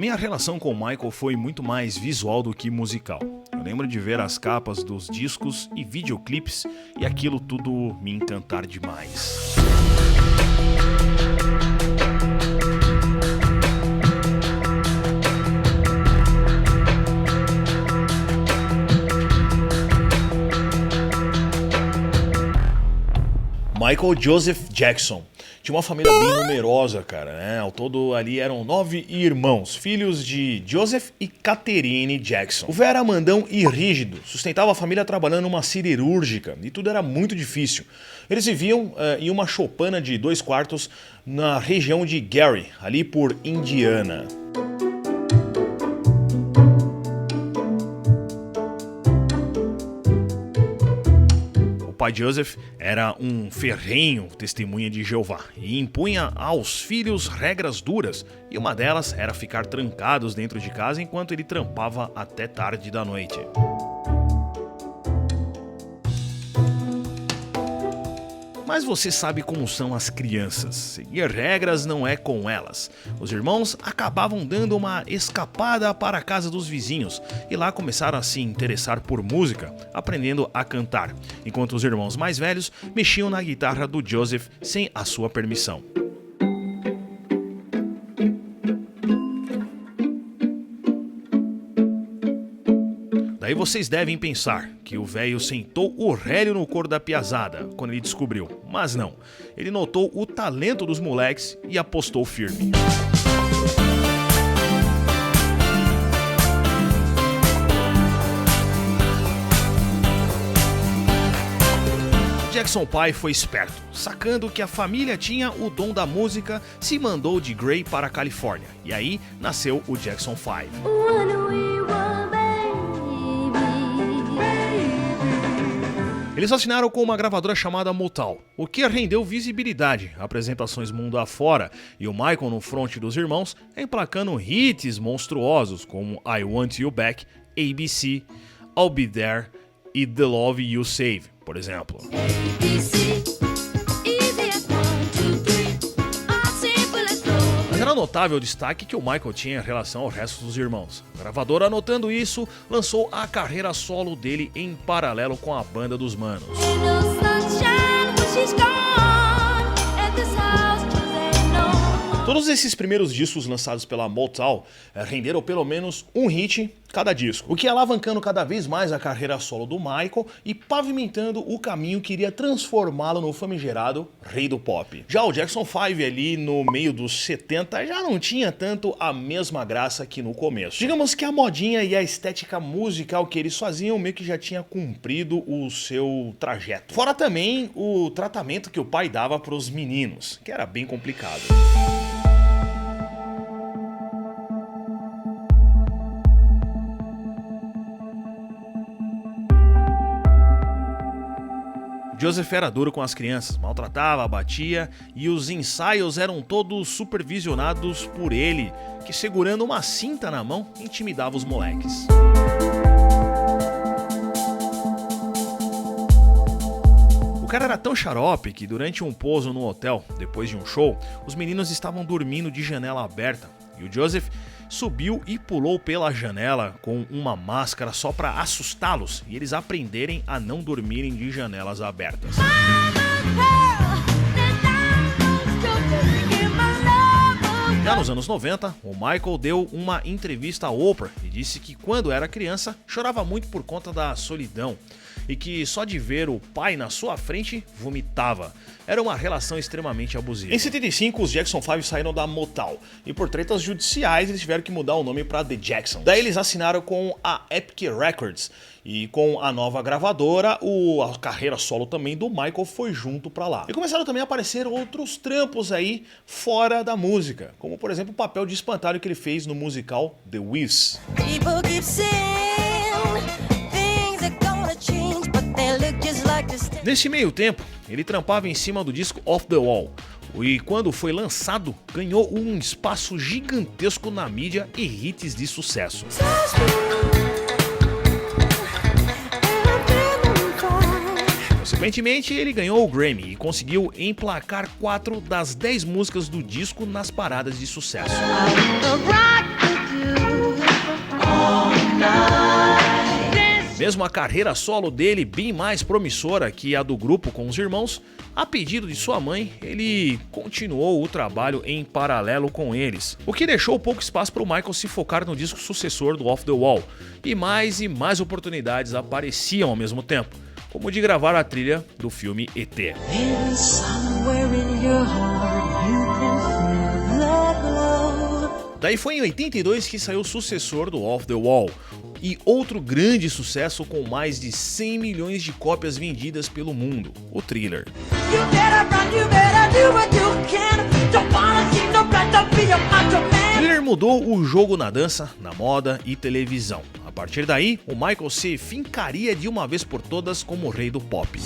minha relação com o Michael foi muito mais visual do que musical. Eu lembro de ver as capas dos discos e videoclipes e aquilo tudo me encantar demais. Michael Joseph Jackson tinha uma família bem numerosa, cara, né? Ao todo ali eram 9 irmãos, filhos de Joseph e Catherine Jackson. O velho era mandão e rígido, sustentava a família trabalhando numa siderúrgica e tudo era muito difícil. Eles viviam em uma choupana de 2 quartos na região de Gary, ali por Indiana. O pai Joseph era um ferrenho testemunha de Jeová e impunha aos filhos regras duras, e uma delas era ficar trancados dentro de casa enquanto ele trampava até tarde da noite. Mas você sabe como são as crianças. Seguir regras não é com elas. Os irmãos acabavam dando uma escapada para a casa dos vizinhos e lá começaram a se interessar por música, aprendendo a cantar, enquanto os irmãos mais velhos mexiam na guitarra do Joseph sem a sua permissão. Daí vocês devem pensar que o velho sentou o relho no couro da piazada quando ele descobriu, mas não. Ele notou o talento dos moleques e apostou firme. Jackson pai foi esperto, sacando que a família tinha o dom da música, se mandou de Gray para a Califórnia, e aí nasceu o Jackson 5. Eles assinaram com uma gravadora chamada Motown, o que rendeu visibilidade, apresentações mundo afora, e o Michael no fronte dos irmãos, emplacando hits monstruosos como I Want You Back, ABC, I'll Be There e The Love You Save, por exemplo. Era notável o destaque que o Michael tinha em relação ao resto dos irmãos. A gravadora, notando isso, lançou a carreira solo dele em paralelo com a banda dos manos. Todos esses primeiros discos lançados pela Motown renderam pelo menos um hit cada disco, o que ia alavancando cada vez mais a carreira solo do Michael e pavimentando o caminho que iria transformá-lo no famigerado rei do pop. Já o Jackson 5 ali no meio dos 70 já não tinha tanto a mesma graça que no começo. Digamos que a modinha e a estética musical que eles faziam meio que já tinha cumprido o seu trajeto. Fora também o tratamento que o pai dava para os meninos, que era bem complicado. Joseph era duro com as crianças, maltratava, batia e os ensaios eram todos supervisionados por ele, que segurando uma cinta na mão intimidava os moleques. O cara era tão xarope que durante um pouso no hotel, depois de um show, os meninos estavam dormindo de janela aberta e o Joseph subiu e pulou pela janela com uma máscara só para assustá-los e eles aprenderem a não dormirem de janelas abertas. Já nos anos 90, o Michael deu uma entrevista a Oprah e disse que quando era criança chorava muito por conta da solidão e que só de ver o pai na sua frente vomitava. Era uma relação extremamente abusiva. Em 75, os Jackson 5 saíram da Motown e por tretas judiciais eles tiveram que mudar o nome para The Jacksons. Daí eles assinaram com a Epic Records e com a nova gravadora, a carreira solo também do Michael foi junto pra lá. E começaram também a aparecer outros trampos aí fora da música, como por exemplo o papel de espantalho que ele fez no musical The Wiz. Nesse meio tempo, ele trampava em cima do disco Off the Wall, e quando foi lançado, ganhou um espaço gigantesco na mídia e hits de sucesso. Consequentemente, ele ganhou o Grammy e conseguiu emplacar 4 das 10 músicas do disco nas paradas de sucesso. Mesmo a carreira solo dele bem mais promissora que a do grupo com os irmãos, a pedido de sua mãe, ele continuou o trabalho em paralelo com eles, o que deixou pouco espaço para o Michael se focar no disco sucessor do Off the Wall, e mais oportunidades apareciam ao mesmo tempo, como o de gravar a trilha do filme E.T. Daí foi em 82 que saiu o sucessor do Off the Wall, e outro grande sucesso com mais de 100 milhões de cópias vendidas pelo mundo, o Thriller. Thriller mudou o jogo na dança, na moda e televisão. A partir daí, o Michael se fincaria de uma vez por todas como o rei do pop.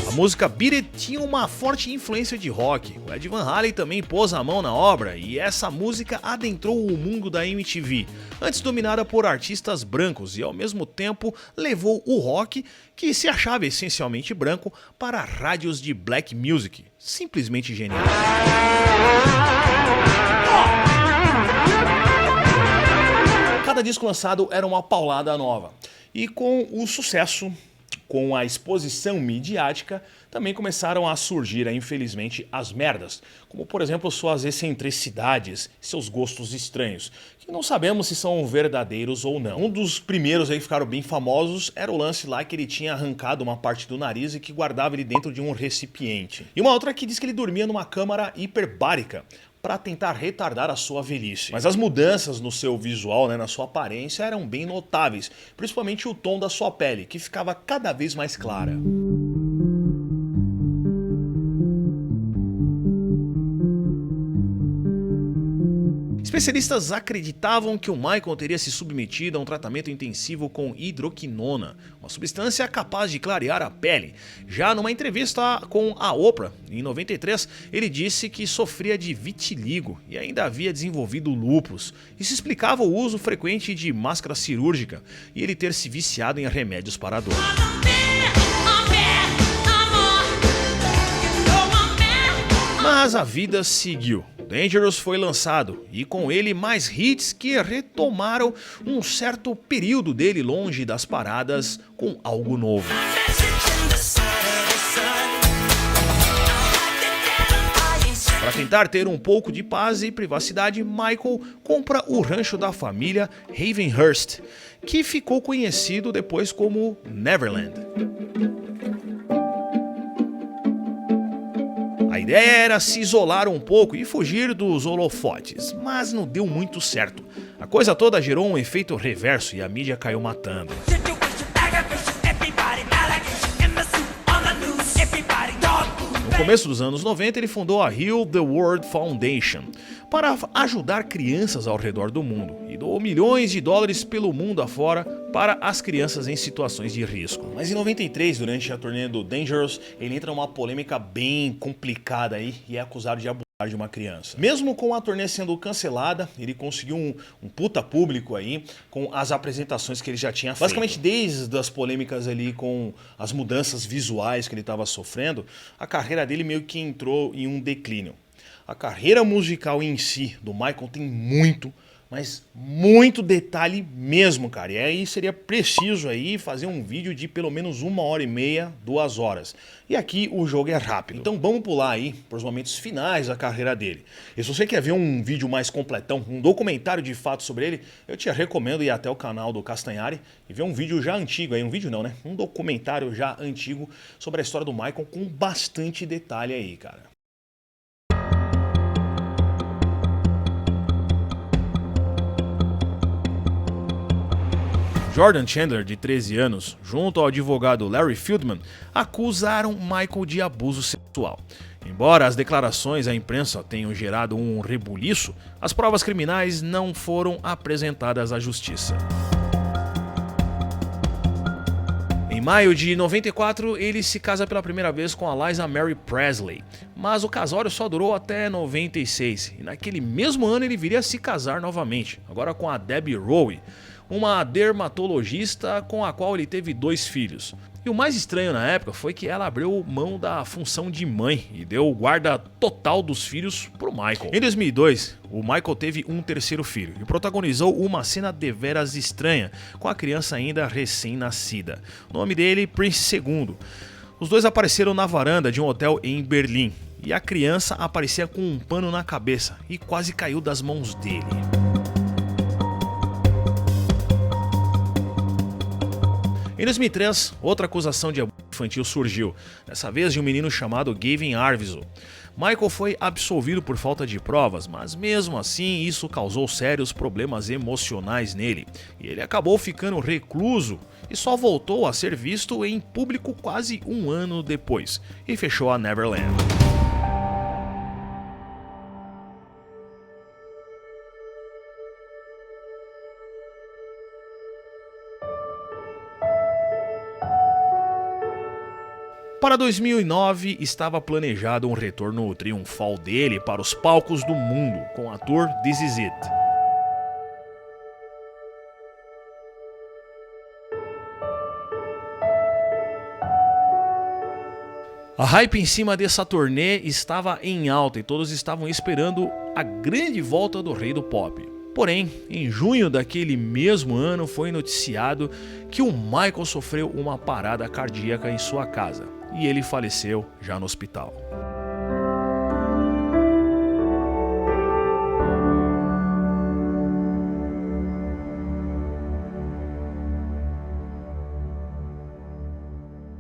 A música Beat It tinha uma forte influência de rock. O Ed Van Halen também pôs a mão na obra e essa música adentrou o mundo da MTV, antes dominada por artistas brancos, e ao mesmo tempo levou o rock, que se achava essencialmente branco, para rádios de black music. Simplesmente genial. Cada disco lançado era uma paulada nova. E com o sucesso, com a exposição midiática, também começaram a surgir, infelizmente, as merdas, como por exemplo suas excentricidades, seus gostos estranhos, que não sabemos se são verdadeiros ou não. Um dos primeiros aí que ficaram bem famosos era o lance lá que ele tinha arrancado uma parte do nariz e que guardava ele dentro de um recipiente. E uma outra que diz que ele dormia numa câmara hiperbárica, para tentar retardar a sua velhice. Mas as mudanças no seu visual, na sua aparência, eram bem notáveis, principalmente o tom da sua pele, que ficava cada vez mais clara. Especialistas acreditavam que o Michael teria se submetido a um tratamento intensivo com hidroquinona, uma substância capaz de clarear a pele. Já numa entrevista com a Oprah, em 93, ele disse que sofria de vitiligo e ainda havia desenvolvido lúpus. Isso explicava o uso frequente de máscara cirúrgica e ele ter se viciado em remédios para a dor. Mas a vida seguiu. Dangerous foi lançado e com ele mais hits que retomaram um certo período dele longe das paradas com algo novo. Para tentar ter um pouco de paz e privacidade, Michael compra o rancho da família Ravenhurst, que ficou conhecido depois como Neverland. A ideia era se isolar um pouco e fugir dos holofotes, mas não deu muito certo. A coisa toda gerou um efeito reverso e a mídia caiu matando. No começo dos anos 90, ele fundou a Heal the World Foundation para ajudar crianças ao redor do mundo e doou milhões de dólares pelo mundo afora para as crianças em situações de risco. Mas em 93, durante a turnê do Dangerous, ele entra numa polêmica bem complicada aí e é acusado de abusar de uma criança. Mesmo com a turnê sendo cancelada, ele conseguiu um puta público aí com as apresentações que ele já tinha feito. Basicamente, desde as polêmicas ali com as mudanças visuais que ele estava sofrendo, a carreira dele meio que entrou em um declínio. A carreira musical em si do Michael tem muito, mas muito detalhe mesmo, cara. E aí seria preciso aí fazer um vídeo de pelo menos 1h30, 2 horas. E aqui o jogo é rápido. Então vamos pular aí para os momentos finais da carreira dele. E se você quer ver um vídeo mais completão, um documentário de fato sobre ele, eu te recomendo ir até o canal do Castanhari e ver um vídeo já antigo, aí um vídeo não, né? Um documentário já antigo sobre a história do Michael com bastante detalhe aí, cara. Jordan Chandler, de 13 anos, junto ao advogado Larry Fieldman, acusaram Michael de abuso sexual. Embora as declarações à imprensa tenham gerado um rebuliço, as provas criminais não foram apresentadas à justiça. Em maio de 94, ele se casa pela primeira vez com a Liza Mary Presley, mas o casório só durou até 96, e naquele mesmo ano ele viria a se casar novamente, agora com a Debbie Rowe, uma dermatologista com a qual ele teve 2 filhos. E o mais estranho na época foi que ela abriu mão da função de mãe e deu guarda total dos filhos pro Michael. Em 2002, o Michael teve um terceiro filho e protagonizou uma cena deveras estranha com a criança ainda recém-nascida. O nome dele, Prince II. Os dois apareceram na varanda de um hotel em Berlim e a criança aparecia com um pano na cabeça e quase caiu das mãos dele. Em 2003, outra acusação de abuso infantil surgiu, dessa vez de um menino chamado Gavin Arvizo. Michael foi absolvido por falta de provas, mas mesmo assim isso causou sérios problemas emocionais nele, e ele acabou ficando recluso e só voltou a ser visto em público quase um ano depois, e fechou a Neverland. Para 2009, estava planejado um retorno triunfal dele para os palcos do mundo, com o ator This Is It. A hype em cima dessa turnê estava em alta e todos estavam esperando a grande volta do rei do pop. Porém, em junho daquele mesmo ano foi noticiado que o Michael sofreu uma parada cardíaca em sua casa e ele faleceu já no hospital.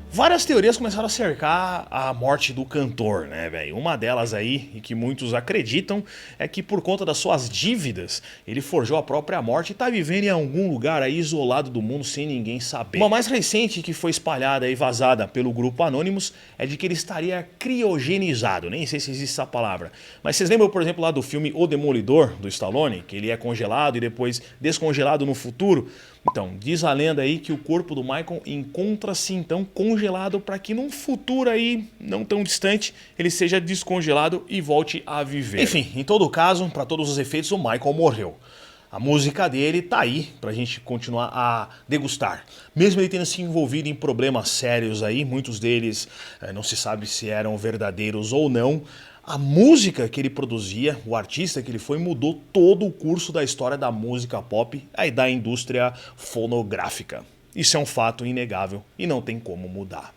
Várias teorias começaram a cercar a morte do cantor, né, velho? Uma delas aí, e que muitos acreditam, é que por conta das suas dívidas, ele forjou a própria morte e tá vivendo em algum lugar aí isolado do mundo sem ninguém saber. Uma mais recente que foi espalhada e vazada pelo grupo Anonymous é de que ele estaria criogenizado, nem sei se existe essa palavra. Mas vocês lembram, por exemplo, lá do filme O Demolidor, do Stallone, que ele é congelado e depois descongelado no futuro? Então, diz a lenda aí que o corpo do Michael encontra-se então congelado para que num futuro aí não tão distante ele seja descongelado e volte a viver. Enfim, em todo caso, para todos os efeitos, o Michael morreu. A música dele tá aí pra gente continuar a degustar. Mesmo ele tendo se envolvido em problemas sérios aí, muitos deles não se sabe se eram verdadeiros ou não, a música que ele produzia, o artista que ele foi, mudou todo o curso da história da música pop e da indústria fonográfica. Isso é um fato inegável e não tem como mudar.